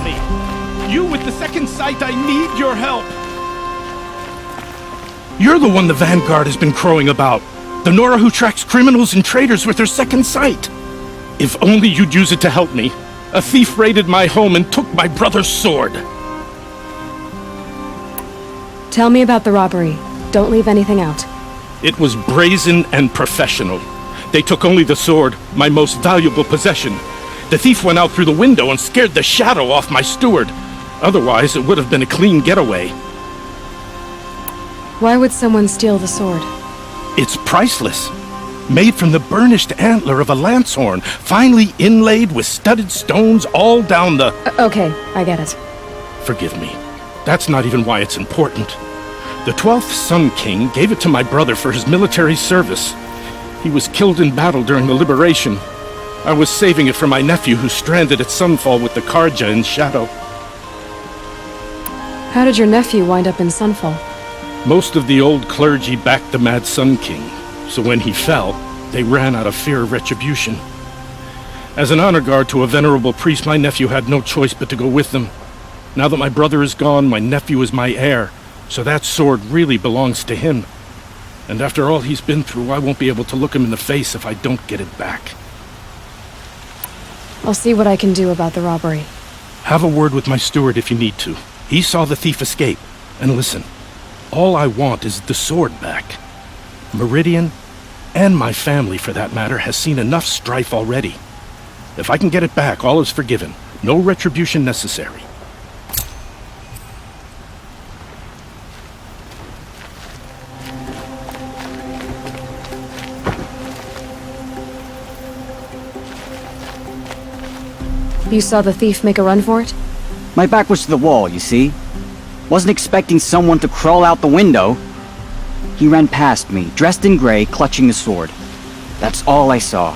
me! You with the second sight, I need your help! You're the one the Vanguard has been crowing about. The Nora who tracks criminals and traitors with her second sight. If only you'd use it to help me. A thief raided my home and took my brother's sword. Tell me about the robbery. Don't leave anything out. It was brazen and professional. They took only the sword, my most valuable possession. The thief went out through the window and scared the shadow off my steward. Otherwise, it would have been a clean getaway. Why would someone steal the sword? It's priceless. Made from the burnished antler of a lancehorn, finely inlaid with studded stones all down the... Okay, I get it. Forgive me. That's not even why it's important. The 12th Sun King gave it to my brother for his military service. He was killed in battle during the liberation. I was saving it for my nephew who's stranded at Sunfall with the Karja in Shadow. How did your nephew wind up in Sunfall? Most of the old clergy backed the Mad Sun King, so when he fell, they ran out of fear of retribution. As an honor guard to a venerable priest, my nephew had no choice but to go with them. Now that my brother is gone, my nephew is my heir, so that sword really belongs to him. And after all he's been through, I won't be able to look him in the face if I don't get it back. I'll see what I can do about the robbery. Have a word with my steward if you need to. He saw the thief escape. And listen, all I want is the sword back. Meridian, and my family for that matter, has seen enough strife already. If I can get it back, all is forgiven. No retribution necessary. You saw the thief make a run for it? My back was to the wall, you see. Wasn't expecting someone to crawl out the window. He ran past me, dressed in gray, clutching the sword. That's all I saw.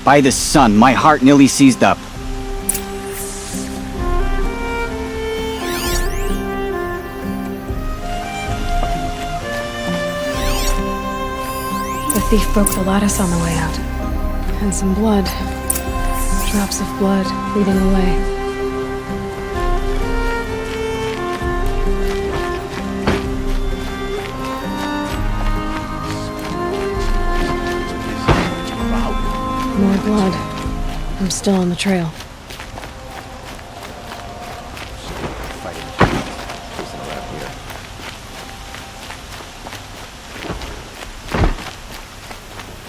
By the sun, my heart nearly seized up. The thief broke the lattice on the way out. And some blood. Drops of blood leading away. More blood. I'm still on the trail.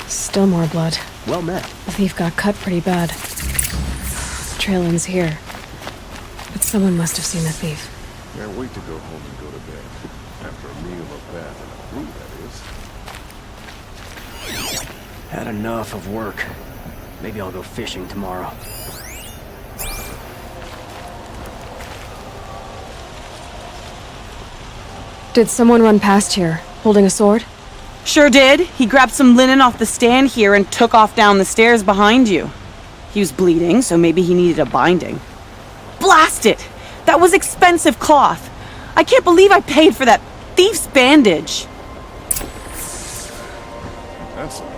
Still more blood. Well met. The thief got cut pretty bad. The trail ends here. But someone must have seen the thief. Can't wait to go home and go to bed. After a meal, a bath, and a brew, that is. Had enough of work. Maybe I'll go fishing tomorrow. Did someone run past here, holding a sword? Sure did. He grabbed some linen off the stand here and took off down the stairs behind you. He was bleeding, so maybe he needed a binding. Blast it! That was expensive cloth. I can't believe I paid for that thief's bandage. That's a...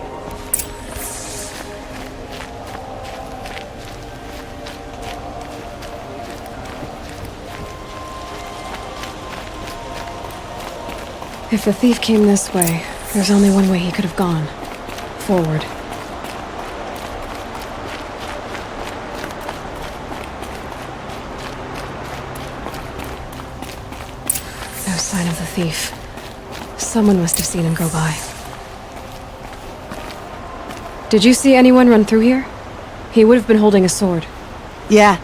If the thief came this way, there's only one way he could have gone. Forward. No sign of the thief. Someone must have seen him go by. Did you see anyone run through here? He would have been holding a sword. Yeah.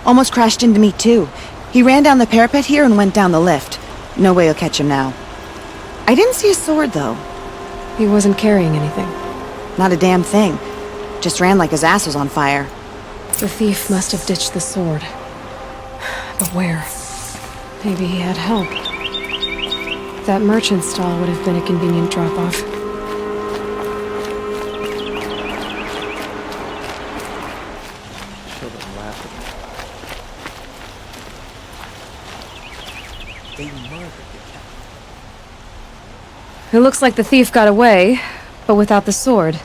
Almost crashed into me too. He ran down the parapet here and went down the lift. No way you'll catch him now. I didn't see a sword, though. He wasn't carrying anything. Not a damn thing. Just ran like his ass was on fire. The thief must have ditched the sword. But where? Maybe he had help. That merchant stall would have been a convenient drop-off. Children laughing. They murdered the cat. It looks like the thief got away, but without the sword.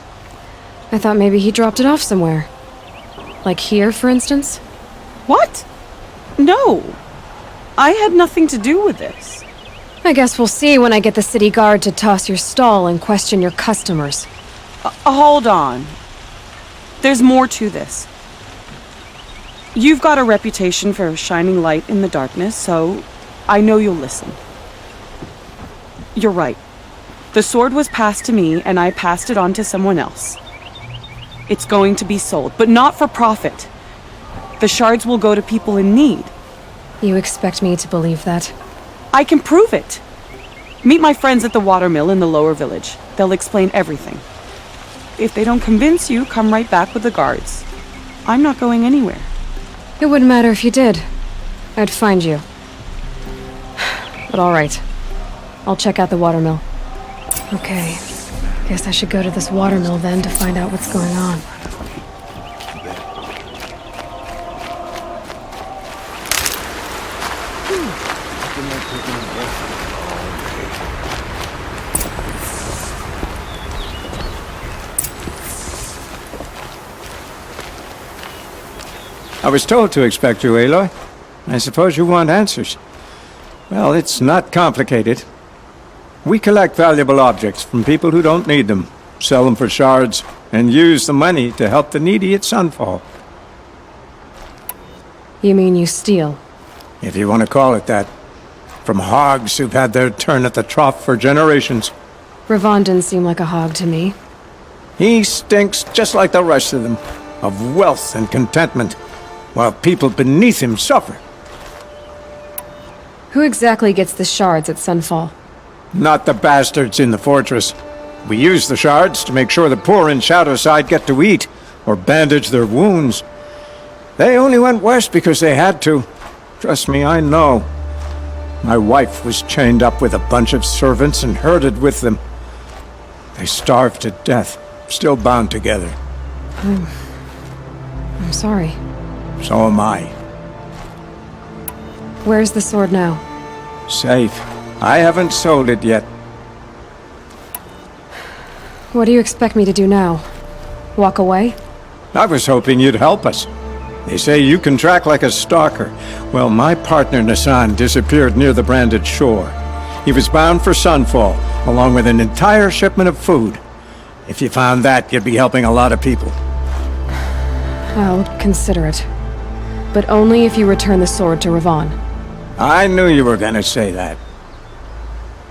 I thought maybe he dropped it off somewhere. Like here, for instance? What? No. I had nothing to do with this. I guess we'll see when I get the city guard to toss your stall and question your customers. Hold on. There's more to this. You've got a reputation for shining light in the darkness, so I know you'll listen. You're right. The sword was passed to me, and I passed it on to someone else. It's going to be sold, but not for profit. The shards will go to people in need. You expect me to believe that? I can prove it. Meet my friends at the watermill in the lower village. They'll explain everything. If they don't convince you, come right back with the guards. I'm not going anywhere. It wouldn't matter if you did. I'd find you. But all right. I'll check out the watermill. Okay. Guess I should go to this watermill then to find out what's going on. I was told to expect you, Aloy. I suppose you want answers. Well, it's not complicated. We collect valuable objects from people who don't need them, sell them for shards, and use the money to help the needy at Sunfall. You mean you steal? If you want to call it that. From hogs who've had their turn at the trough for generations. Ravon didn't seem like a hog to me. He stinks just like the rest of them, of wealth and contentment, while people beneath him suffer. Who exactly gets the shards at Sunfall? Not the bastards in the fortress. We use the shards to make sure the poor in Shadowside get to eat, or bandage their wounds. They only went west because they had to. Trust me, I know. My wife was chained up with a bunch of servants and herded with them. They starved to death, still bound together. I'm sorry. So am I. Where's the sword now? Safe. I haven't sold it yet. What do you expect me to do now? Walk away? I was hoping you'd help us. They say you can track like a stalker. Well, my partner Nassan disappeared near the branded shore. He was bound for Sunfall, along with an entire shipment of food. If you found that, you'd be helping a lot of people. I'll consider it. But only if you return the sword to Ravon. I knew you were gonna say that.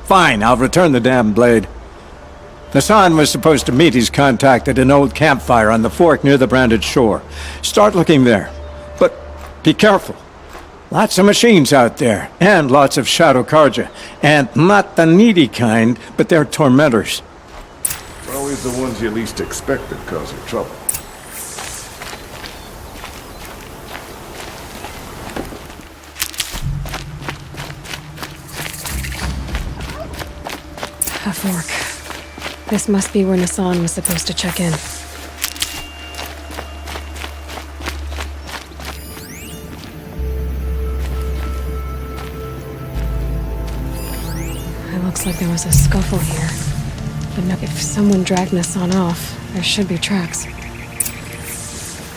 Fine, I'll return the damn blade. Nassan was supposed to meet his contact at an old campfire on the fork near the branded shore. Start looking there. But be careful. Lots of machines out there, and lots of Shadow Karja. And not the needy kind, but they're tormentors. Always the ones you least expect that cause you trouble. A fork. This must be where Nassan was supposed to check in. It looks like there was a scuffle here. But no, if someone dragged Nassan off, there should be tracks.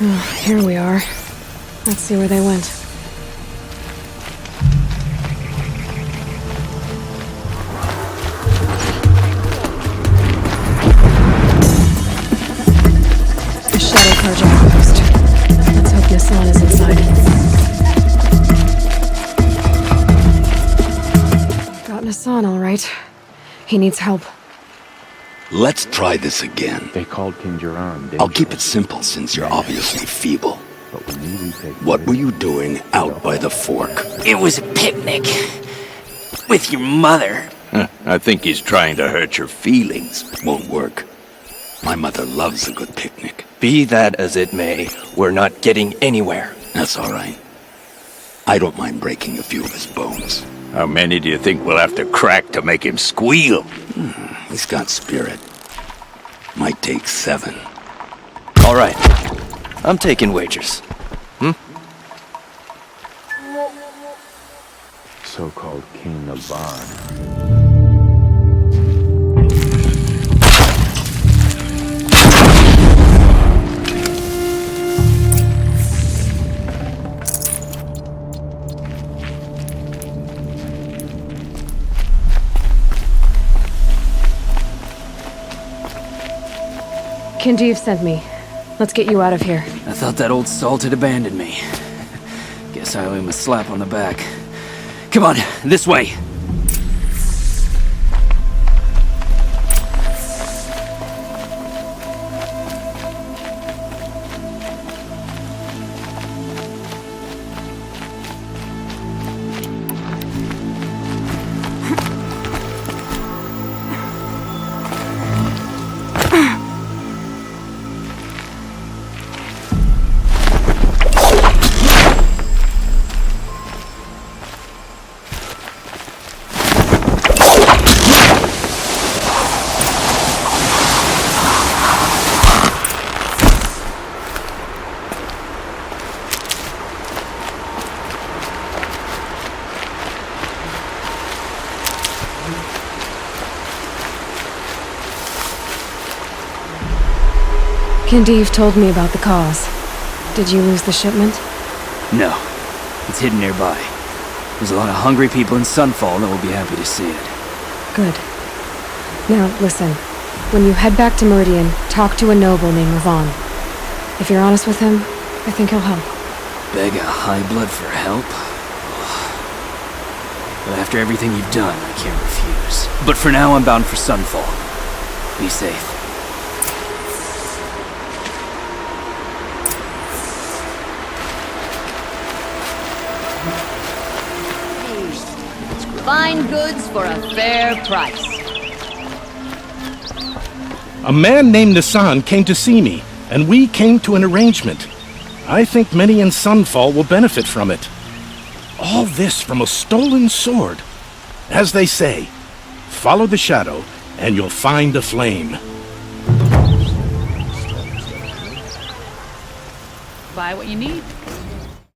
Oh, here we are. Let's see where they went. The Shadow Karja outpost. Let's hope Nassan is inside. Got Nassan all right. He needs help. Let's try this again. They called King Jiran. I'll keep it simple since you're obviously feeble. What were you doing out by the fork? It was a picnic. With your mother. I think he's trying to hurt your feelings. Won't work. My mother loves a good picnic. Be that as it may, we're not getting anywhere. That's all right. I don't mind breaking a few of his bones. How many do you think we'll have to crack to make him squeal? He's got spirit. Might take 7. All right. I'm taking wagers. So-called King Navan. Kindeev sent me. Let's get you out of here. I thought that old salt had abandoned me. Guess I owe him a slap on the back. Come on, this way. Kindeev told me about the cause. Did you lose the shipment? No. It's hidden nearby. There's a lot of hungry people in Sunfall that will be happy to see it. Good. Now, listen. When you head back to Meridian, talk to a noble named Ravon. If you're honest with him, I think he'll help. Beg a high blood for help? But after everything you've done, I can't refuse. But for now, I'm bound for Sunfall. Be safe. Fine goods for a fair price. A man named Nissan came to see me, and we came to an arrangement. I think many in Sunfall will benefit from it. All this from a stolen sword. As they say, follow the shadow, and you'll find a flame. Buy what you need.